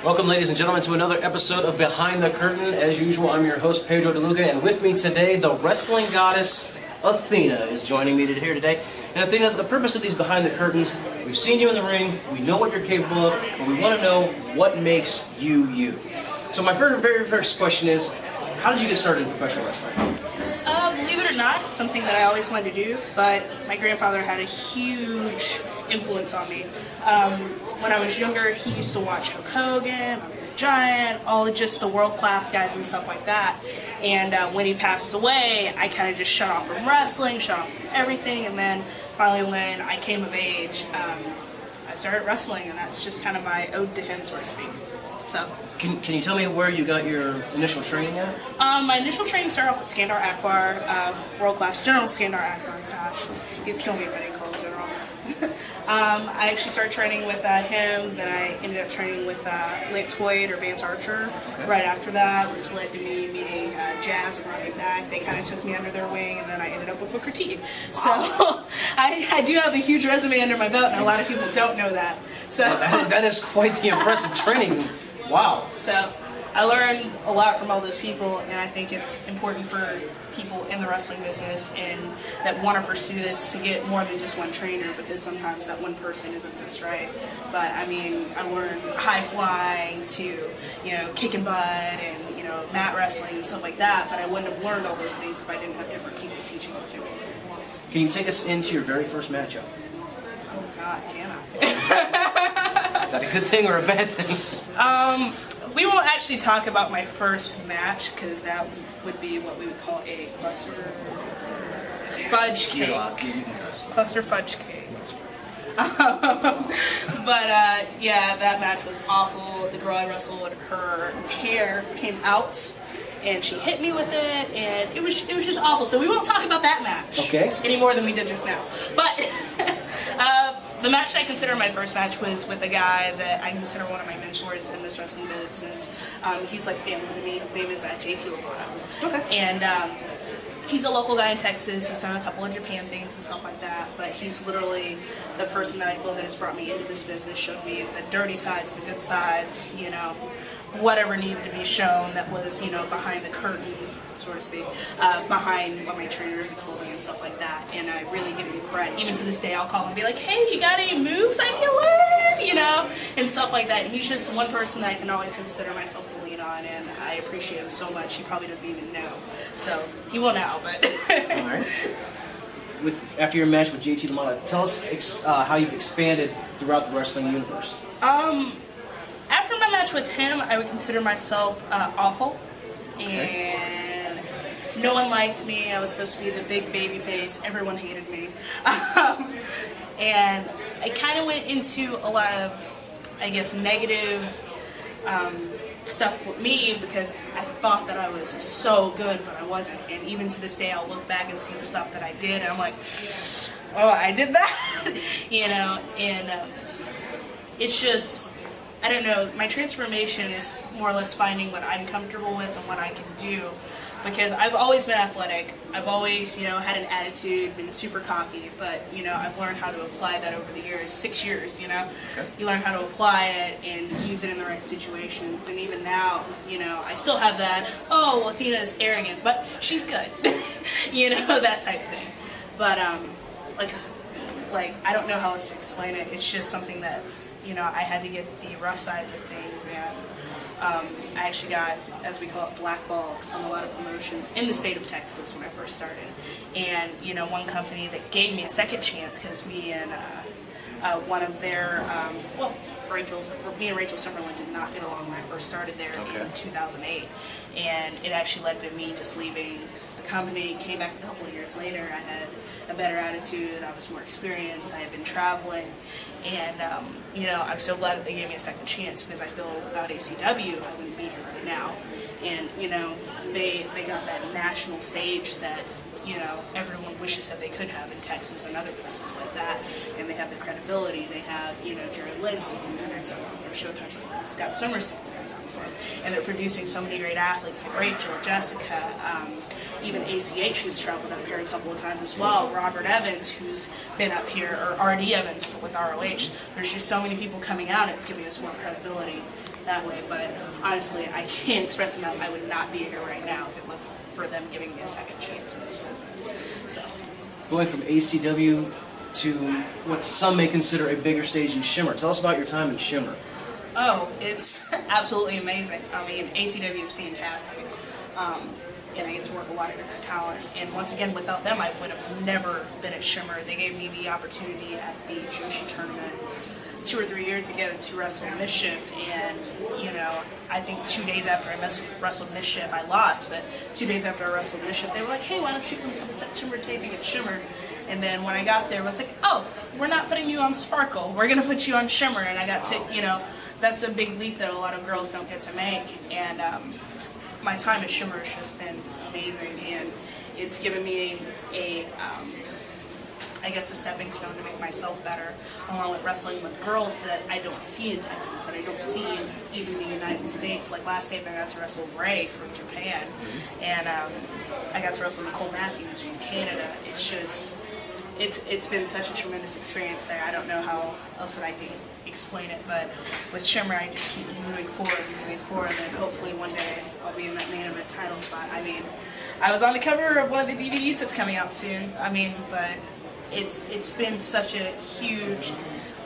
Welcome, ladies and gentlemen, to another episode of Behind the Curtain. As usual, I'm your host, Pedro DeLuca, and with me today, the Wrestling Goddess Athena is joining me here today. And Athena, the purpose of these Behind the Curtains, we've seen you in the ring, we know what you're capable of, but we want to know what makes you you. So my very first question is, how did you get started in professional wrestling? Believe it or not, something that I always wanted to do, but my grandfather had a huge influence on me. When I was younger, he used to watch Hulk Hogan, the Giant, all just the world-class guys and stuff like that. And when he passed away, I kind of just shut off from wrestling, shut off from everything, and then finally when I came of age, I started wrestling, and that's just kind of my ode to him, so to speak. So. Can you tell me where you got your initial training at? My initial training started off with Skandar Akbar, world-class General Skandar Akbar. Gosh, he'd kill me if I didn't call him General. I actually started training with him, then I ended up training with Lance Hoyt or Vance Archer. Okay. Right after that, which led to me meeting Jazz and Ronnie Mack. They kind of took me under their wing, and then I ended up with Booker T. So I do have a huge resume under my belt, and a lot of people don't know that. So that is quite the impressive training. Wow. So I learned a lot from all those people, and I think it's important for people in the wrestling business and that want to pursue this to get more than just one trainer, because sometimes that one person isn't just right. But I mean, I learned high flying to, kicking butt and, mat wrestling and stuff like that, but I wouldn't have learned all those things if I didn't have different people teaching it to me. Can you take us into your very first matchup? Oh God, can I? Is that a good thing or a bad thing? We won't actually talk about my first match, because that would be what we would call a cluster fudge cake. Cluster fudge cake. Yeah, that match was awful. The girl I wrestled, her hair came out, and she hit me with it, and it was just awful. So we won't talk about that match any more than we did just now. But the match I consider my first match was with a guy that I consider one of my mentors in this wrestling business. He's like family to me. His name is JT Lopana. Okay. And he's a local guy in Texas. He's done a couple of Japan things and stuff like that. But he's literally the person that I feel that has brought me into this business, showed me the dirty sides, the good sides, whatever needed to be shown that was, behind the curtain, so to speak, behind what my trainers had told me and stuff like that. And I really give him credit. Even to this day, I'll call him and be like, hey, you got any moves I can learn? And stuff like that. And he's just one person that I can always consider myself to lean on, and I appreciate him so much. He probably doesn't even know. So he will now, but. All right. After your match with JT Lopana, tell us how you've expanded throughout the wrestling universe. After my match with him, I would consider myself awful. Okay. And no one liked me. I was supposed to be the big baby face. Everyone hated me. And I kind of went into a lot of, I guess, negative stuff with me, because I thought that I was so good, but I wasn't. And even to this day, I'll look back and see the stuff that I did, and I'm like, oh, I did that? And it's just, I don't know, my transformation is more or less finding what I'm comfortable with and what I can do, because I've always been athletic. I've always, had an attitude, been super cocky, but, I've learned how to apply that over the years, 6 years, Okay. You learn how to apply it and use it in the right situations, and even now, I still have that, oh, well, Athena is arrogant, but she's good, that type of thing. But, like I said, I don't know how else to explain it. It's just something that, I had to get the rough sides of things, and I actually got, as we call it, blackballed from a lot of promotions in the state of Texas when I first started. And, one company that gave me a second chance, because me and one of their, me and Rachel Summerlin did not get along when I first started there in 2008. And it actually led to me just leaving the company. Came back a couple of years later. I had a better attitude. I was more experienced. I had been traveling. And, I'm so glad that they gave me a second chance, because I feel without ACW, I wouldn't be here right now. And, they got that national stage that, everyone wishes that they could have in Texas and other places like that. And they have the credibility. They have, Jerry Lindsay, and their next Showtime's Scott Somerset. And they're producing so many great athletes like Rachel, Jessica, even ACH, who's traveled up here a couple of times as well, Robert Evans, who's been up here, or RD Evans with ROH. There's just so many people coming out, it's giving us more credibility. that way. But honestly, I can't express enough. I would not be here right now if it wasn't for them giving me a second chance in this business. So, going from ACW to what some may consider a bigger stage in Shimmer. Tell us about your time in Shimmer. oh, it's absolutely amazing. I mean, ACW is fantastic. And I get to work a lot of different talent. And once again, without them, I would have never been at Shimmer. They gave me the opportunity at the Joshi tournament 2 or 3 years ago to wrestle Mischief. And, you know, I think 2 days after I wrestled Mischief, I lost. But 2 days after I wrestled Mischief, they were like, hey, why don't you come to the September taping at Shimmer? And then when I got there, it was like, oh, we're not putting you on Sparkle. We're going to put you on Shimmer. And I got to, you know, that's a big leap that a lot of girls don't get to make. And my time at Shimmer has just been amazing, and it's given me I guess a stepping stone to make myself better, along with wrestling with girls that I don't see in Texas, that I don't see in even the United States. Like last tape I got to wrestle Ray from Japan, and I got to wrestle Nicole Matthews from Canada. It's just, it's been such a tremendous experience there. I don't know how else that I can explain it, but with Shimmer I just keep moving forward, and then hopefully one day I'll be in that main event title spot. I mean, I was on the cover of one of the DVDs that's coming out soon. I mean, but it's been such a huge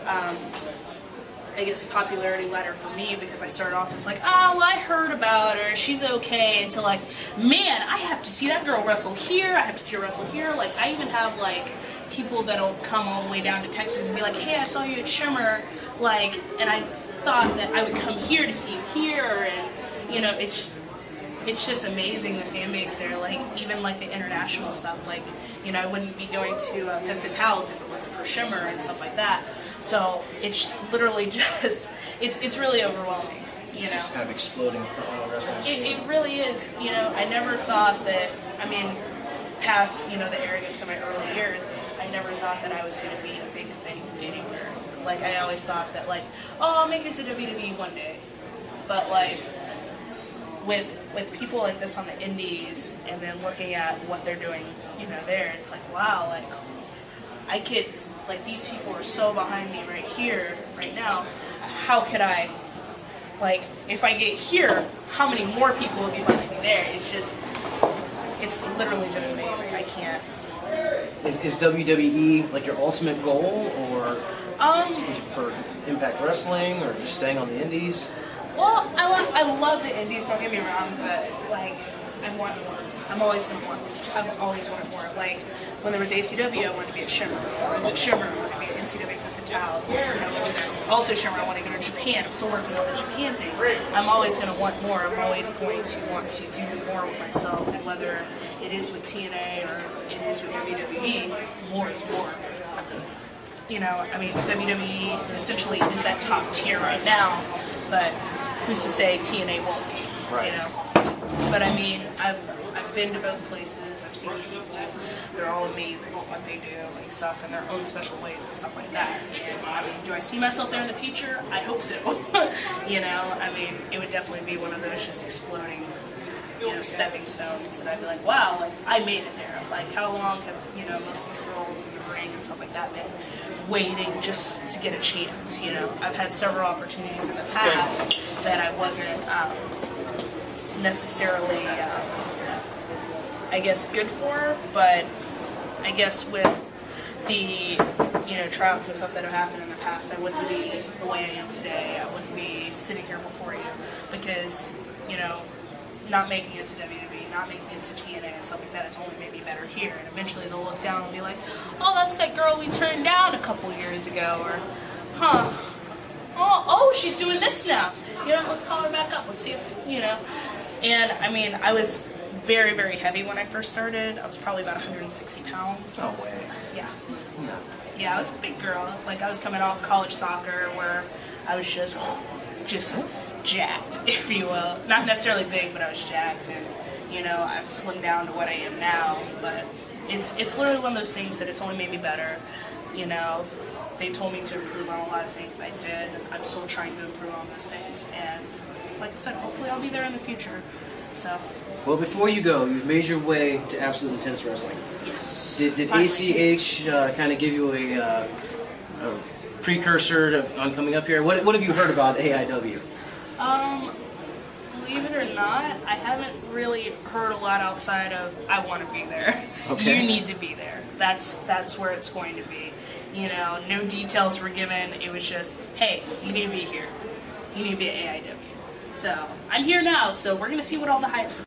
I guess popularity ladder for me, because I started off as like, oh, well, I heard about her, she's okay, until like, man, I have to see that girl wrestle here, I have to see her wrestle here. Like, I even have like people that'll come all the way down to Texas and be like, hey, I saw you at Shimmer, like, and I thought that I would come here to see you here, and you know, it's just amazing, the fan base there. Like, even like the international stuff, like, you know, I wouldn't be going to Femme Fatales if it wasn't for Shimmer and stuff like that. So it's literally just, it's really overwhelming, you know. It's just kind of exploding on the wrestling scene. It really is, you know. I never thought that, I mean, past, you know, the arrogance of my early years, I never thought that I was going to be a big thing anywhere. Like, I always thought that, like, oh, I'll make it to WWE one day. But, like, with people like this on the indies, and then looking at what they're doing, you know, there, it's like, wow, like, I could, like, these people are so behind me right here, right now, how could I, like, if I get here, how many more people will be behind me there? It's just, it's literally just amazing. I can't. Is WWE like your ultimate goal, or would you prefer Impact Wrestling, or just staying on the indies? Well, I love the indies, don't get me wrong, but like, I want more. I'm always going to want more. I've always wanted more. Like, when there was ACW, I wanted to be at Shimmer. When I was at Shimmer, I wanted to be at NCW for Fatales. When I was also Shimmer, I wanted to go to Japan. I'm still working on the Japan thing. I'm always going to want more. I'm always going to want to do more with myself, and whether it is with TNA or it is with WWE, more is more. You know, I mean, WWE essentially is that top tier right now, but who's to say TNA won't be, right. You know? But I mean, I've been to both places, I've seen people, they're all amazing at what they do and stuff in their own special ways and stuff like that. And I mean, do I see myself there in the future? I hope so. You know, I mean, it would definitely be one of those just exploding, you know, stepping stones that I'd be like, wow, like, I made it there. Like, how long have, you know, most of these girls in the ring and stuff like that been waiting just to get a chance, you know? I've had several opportunities in the past that I wasn't necessarily, I guess, good for, but I guess with the, you know, tryouts and stuff that have happened in the past, I wouldn't be the way I am today. I wouldn't be sitting here before you, because, you know, not making it to WWE, not making it to TNA and stuff like that, it's only made me better here. And eventually they'll look down and be like, oh, that's that girl we turned down a couple years ago, or, huh, oh, she's doing this now. You know, let's call her back up. Let's see if, you know. And, I mean, I was very, very heavy when I first started. I was probably about 160 pounds. No way. Yeah. No. Yeah, I was a big girl. Like, I was coming off college soccer where I was just jacked, if you will. Not necessarily big, but I was jacked, and, you know, I've slimmed down to what I am now, but it's literally one of those things that it's only made me better. You know, they told me to improve on a lot of things. I did. I'm still trying to improve on those things, and like I said, hopefully I'll be there in the future. So. Well, before you go, you've made your way to Absolute Intense Wrestling. Yes. Did ACH kind of give you a precursor on coming up here? What have you heard about AIW? Believe it or not, I haven't really heard a lot outside of I want to be there. Okay. You need to be there. That's where it's going to be. You know, no details were given. It was just, hey, you need to be here. You need to be at AIW. So I'm here now. So we're gonna see what all the hype's